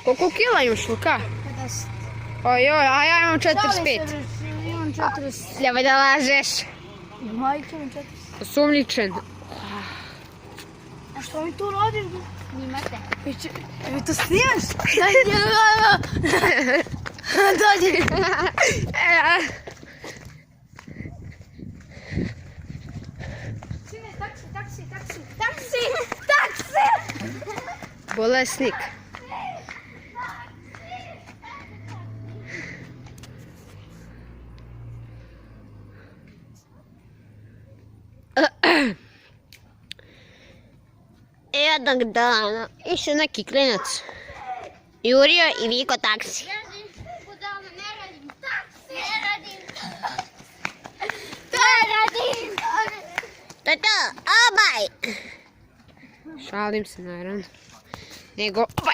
Koliko kila imaš, Luka? 50. Ojoj, a ja imam 45. Imam 40. Ljeva da lažeš. Majke mi 40. Osumnjičen. A što mi tu radiš? Snimate. Evo to snimaš? Dođi. Sine, taksi. Bolesnik. Jednog dana išao neki klinac. Jurio i viko taksi. Budalno, ne radim taksi. To je to, obaj! Šalim se naravno. Nego, obaj!